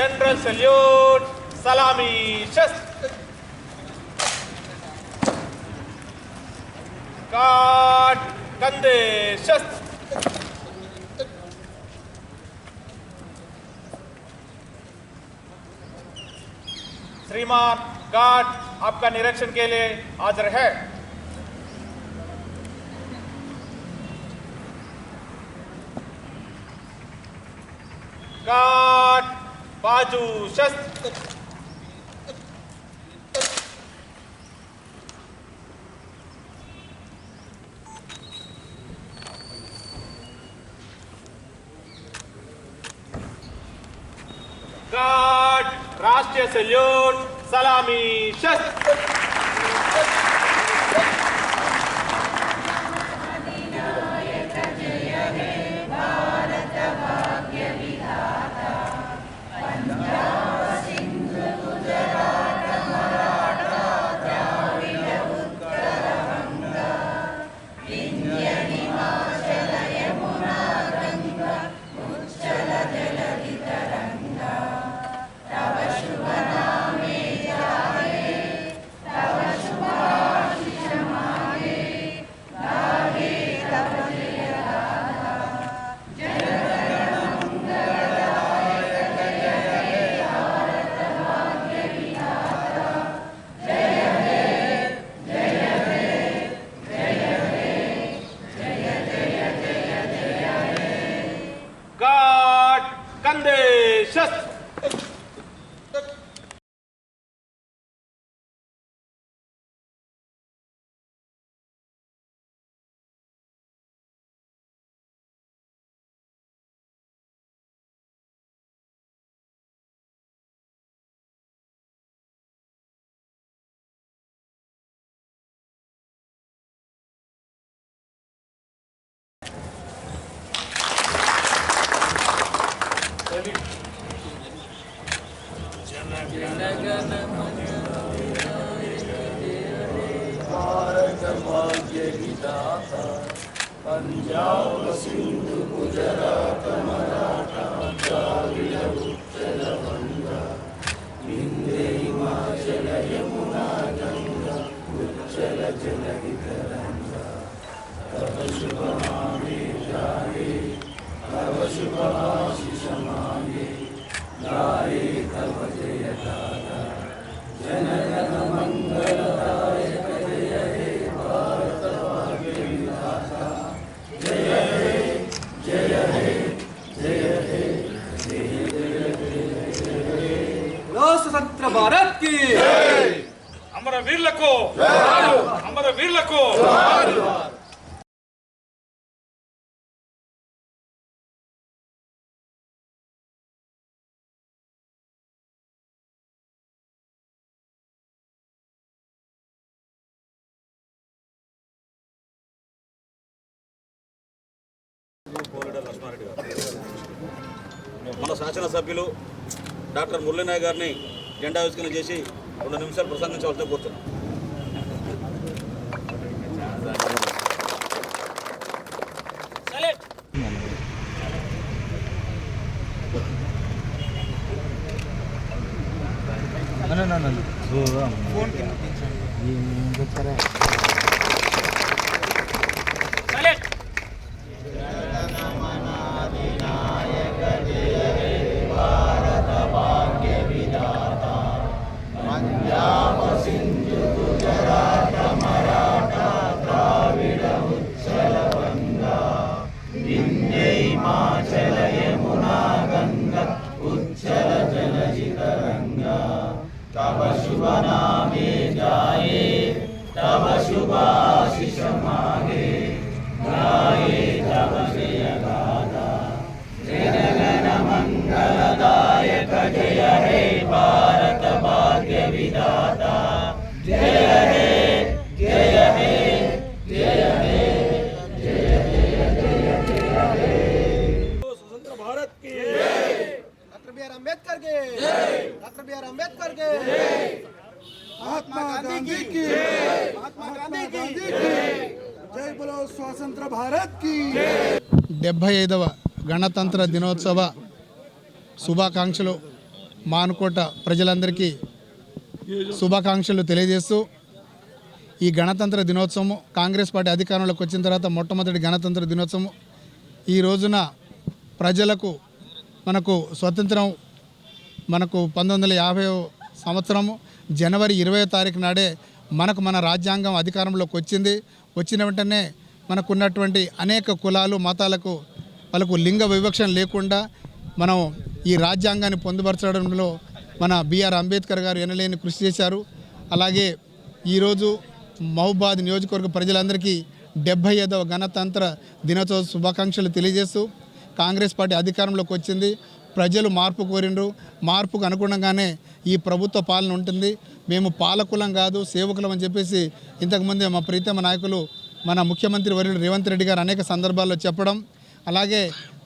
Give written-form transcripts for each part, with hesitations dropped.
General salute, salami, shast. Guard, kande, shast. श्रीमान guard आपका निरीक्षण के लिए हाजिर है। गार्ड बाजू शस्त्र। गार्ड राष्ट्रीय सैल्यूट, सलामी, शस्त्र। गार्ड कंधे शस्त्र। पंजाब सिंधु गुजरात मराठा द्राविड़ उत्कल बंगा विंध्य हिमाचल यमुना गंगा उच्चल जलधि तरंगा तव शुभ नामे जाए तव शुभ आशीष मांगे गाए तव जय गाथा जन गण मंगलदायक जय हे भारत भाग्य विधाता जय हे जय हे जय हे जय जय जय स्वतंत्र भारत की अमर वीरुలకు अमर वीरुలకు మన శాసనసభ్యులు డాక్టర్ మురళీనాయక్ గారిని జెండా ఆవిష్కరణ చేసి 2 నిమిషాలు ప్రసంగించవలసి కోరుతున్నాను. हिमाचल यमुना गंगा उच्चल जलधि तरंगा तव शुभ नामे जाए तव शुभ आशीष मांगे गाए तव जय गाथा जन गण मंगलदायक जय हे भारत भाग्य विधाता जय हे जय हे जय हे अम्बेडकर के डॉक्टर बी आर अम्बेडकर के महात्मा गांधी की महात्मा गांधी की जय बोलो स्वतंत्र भारत की 75వ గణతంత్ర దినోత్సవ శుభాకాంక్షలు మానుకోట ప్రజలందరికీ శుభాకాంక్షలు తెలియజేస్తూ ఈ గణతంత్ర దినోత్సవం కాంగ్రెస్ పార్టీ అధికారంలోకి వచ్చిన తర్వాత మొట్టమొదటి గణతంత్ర దినోత్సవం ఈ రోజున ప్రజలకు మనకు స్వతంత్రం మనకు 1950 సంవత్సరము జనవరి 20వ తారీఖు నాడే మన రాజ్యాంగం అధికారంలోకి వచ్చిన వెంటనే మనకున్నటువంటి అనేక కులాలు మతాలకు వాళ్ళకు లింగ వివక్షణ లేకుండా మనం ఈ రాజ్యాంగాన్ని పొందుపరచడంలో మన బిఆర్ అంబేద్కర్ గారు ఎనలేని కృషి చేశారు. అలాగే ఈరోజు మహబూబాద్ నియోజకవర్గ ప్రజలందరికీ 75వ గణతంత్ర దినోత్సవ శుభాకాంక్షలు తెలియజేస్తూ కాంగ్రెస్ పార్టీ అధికారంలోకి వచ్చింది. ప్రజలు మార్పు కోరిండ్రు. మార్పుకు అనుగుణంగానే ఈ ప్రభుత్వ పాలన ఉంటుంది. మేము పాలకులం కాదు సేవకులం అని చెప్పేసి ఇంతకుముందే మా ప్రీతమ నాయకులు మన ముఖ్యమంత్రి వర్యులు రేవంత్ రెడ్డి గారు అనేక సందర్భాల్లో చెప్పడం, అలాగే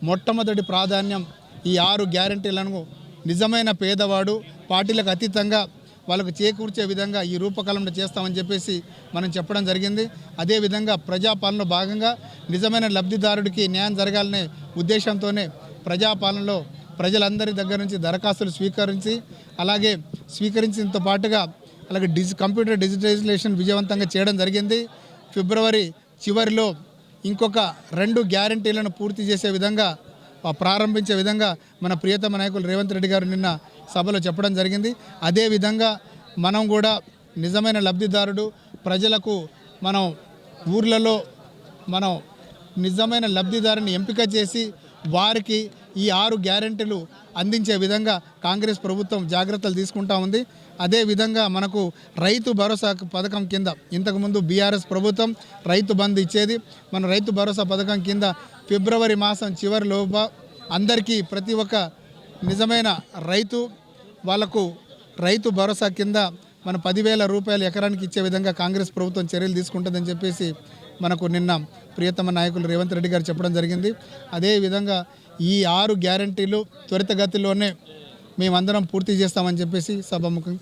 మొట్టమొదటి ప్రాధాన్యం ఈ 6 గ్యారెంటీలను నిజమైన పేదవాడు పార్టీలకు అతీతంగా వాళ్ళకు చేకూర్చే విధంగా ఈ రూపకల్పన చేస్తామని చెప్పేసి మనం చెప్పడం జరిగింది. అదేవిధంగా ప్రజాపాలనలో భాగంగా నిజమైన లబ్ధిదారుడికి న్యాయం జరగాలనే ఉద్దేశంతోనే ప్రజాపాలనలో ప్రజలందరి దగ్గర నుంచి దరఖాస్తులు స్వీకరించినతో పాటుగా అలాగే కంప్యూటర్ డిజిటలైజేషన్ విజయవంతంగా చేయడం జరిగింది. ఫిబ్రవరి చివరిలో ఇంకొక 2 గ్యారెంటీలను పూర్తి చేసే విధంగా ప్రారంభించే విధంగా మన ప్రియతమ నాయకులు రేవంత్ రెడ్డి గారు నిన్న సభలో చెప్పడం జరిగింది. అదేవిధంగా మనం కూడా నిజమైన లబ్ధిదారుడు ప్రజలకు మనం ఊర్లలో మనం నిజమైన లబ్ధిదారుని ఎంపిక చేసి వారికి ఈ 6 గ్యారెంటీలు అందించే విధంగా కాంగ్రెస్ ప్రభుత్వం జాగ్రత్తలు తీసుకుంటా ఉంది. అదేవిధంగా మనకు రైతు భరోసా పథకం కింద ఇంతకుముందు బీఆర్ఎస్ ప్రభుత్వం రైతు బంధు ఇచ్చేది. మన రైతు భరోసా పథకం కింద ఫిబ్రవరి మాసం చివరిలోపు అందరికీ ప్రతి ఒక్క నిజమైన రైతు వాళ్లకు రైతు భరోసా కింద మన 10,000 రూపాయలు ఎకరానికి ఇచ్చే విధంగా కాంగ్రెస్ ప్రభుత్వం చర్యలు తీసుకుంటుందని చెప్పేసి మనకు నిన్న ప్రియతమ నాయకులు రేవంత్ రెడ్డి గారు చెప్పడం జరిగింది. అదేవిధంగా ఈ 6 గ్యారెంటీలు త్వరితగతిలోనే మేమందరం పూర్తి చేస్తామని చెప్పేసి సభాముఖం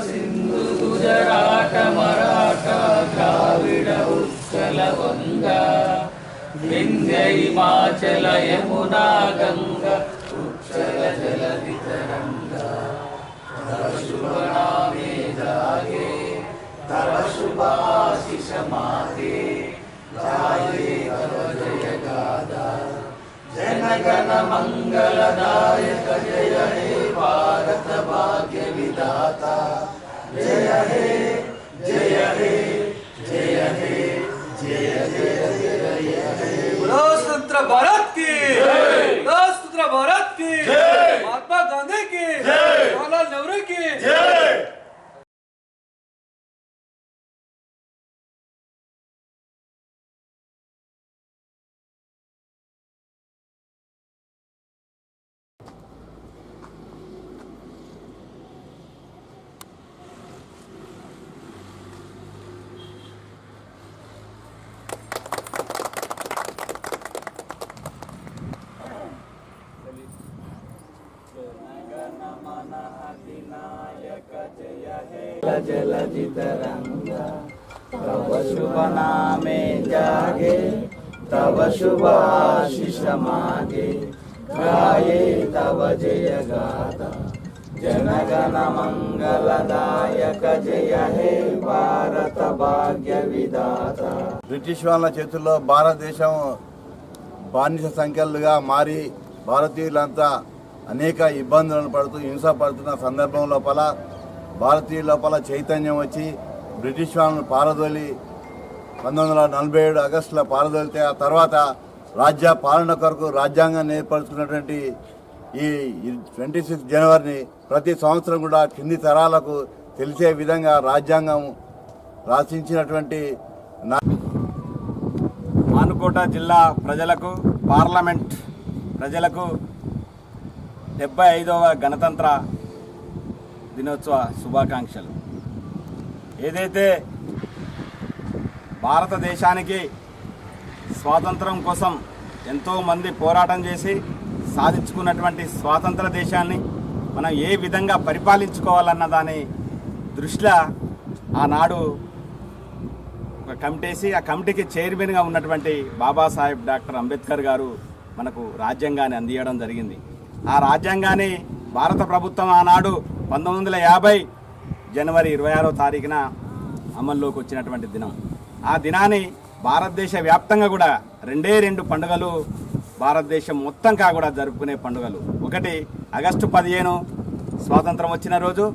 सिंधु गुजरात मराठा द्राविड उत्कल गंगा विंध्य हिमाचल यमुना गंगा उच्चल जलधि तरंगा तव शुभ नामे जागे तव शुभ आशीष मागे जाये तव जय गाथा जन गण मंगलदायक जय हे भारत भाग्य विधाता जय हे जय हे जय हे जय जय जय हे बोलो स्वतंत्र भारत की जय, बोलो स्वतंत्र भारत की जय, महात्मा गांधी की जय, जवाहरलाल नेहरू की जय। जलधि तरंगा तव शुभ नामे जागे तव शुभ आशीष मागे गाये तव जय गाथा जन गण मंगलदायक जय हे भारत भाग्य विधाता। బ్రిటిష్ వాళ్ళ చేతుల్లో భారతదేశం బానిస సంఖ్యలుగా మారి భారతీయులంతా అనేక ఇబ్బందులను పడుతూ హింస పడుతున్న సందర్భం లోపల భారతీయుల లోపల చైతన్యం వచ్చి బ్రిటిష్ వాళ్ళను పారదోలి 1947 ఆగస్టులో పారదోలితే ఆ తర్వాత రాజ్య పాలన కొరకు రాజ్యాంగాన్ని ఏర్పరచుకున్నటువంటి ఈ 26 జనవరిని ప్రతి సంవత్సరం కూడా కింది తరాలకు తెలిసే విధంగా రాజ్యాంగం రాసించినటువంటి మానుకోట జిల్లా ప్రజలకు, పార్లమెంట్ ప్రజలకు 75వ గణతంత్ర దినోత్సవ శుభాకాంక్షలు. ఏదైతే భారతదేశానికి స్వాతంత్రం కోసం ఎంతోమంది పోరాటం చేసి సాధించుకున్నటువంటి స్వాతంత్ర దేశాన్ని మనం ఏ విధంగా పరిపాలించుకోవాలన్న దాని దృష్ట్యా ఆనాడు ఒక కమిటీ ఆ కమిటీకి చైర్మన్గా ఉన్నటువంటి బాబాసాహెబ్ డాక్టర్ అంబేద్కర్ గారు మనకు రాజ్యాంగాన్ని అందించడం జరిగింది. ఆ రాజ్యాంగాన్ని భారత ప్రభుత్వం ఆనాడు 1950 జనవరి 26వ తారీఖున అమల్లోకి వచ్చినటువంటి దినం. ఆ దినాన్ని భారతదేశ వ్యాప్తంగా కూడా రెండు పండుగలు భారతదేశం మొత్తంగా కూడా జరుపుకునే పండుగలు. ఒకటి ఆగస్టు 15 స్వాతంత్రం వచ్చిన రోజు,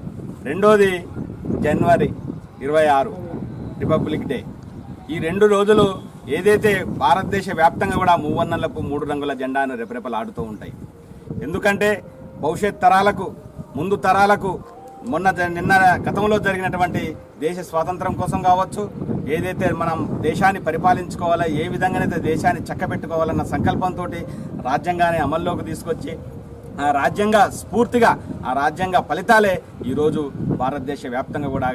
రెండోది జనవరి 26 రిపబ్లిక్ డే. ఈ 2 రోజులు ఏదైతే భారతదేశ వ్యాప్తంగా కూడా మూవన్నలకు 3 రంగుల జెండాను రెపరెపలాడుతూ ఉంటాయి. ఎందుకంటే భవిష్యత్ తరాలకు, ముందు తరాలకు నిన్న గతంలో జరిగినటువంటి దేశ స్వాతంత్రం కోసం కావచ్చు, ఏదైతే మనం దేశాన్ని పరిపాలించుకోవాలో, ఏ విధంగానైతే దేశాన్ని చక్కబెట్టుకోవాలన్న సంకల్పంతో రాజ్యాంగాన్ని అమల్లోకి తీసుకొచ్చి ఆ రాజ్యాంగ స్ఫూర్తిగా, ఆ రాజ్యాంగ ఫలితాలే ఈరోజు భారతదేశ వ్యాప్తంగా కూడా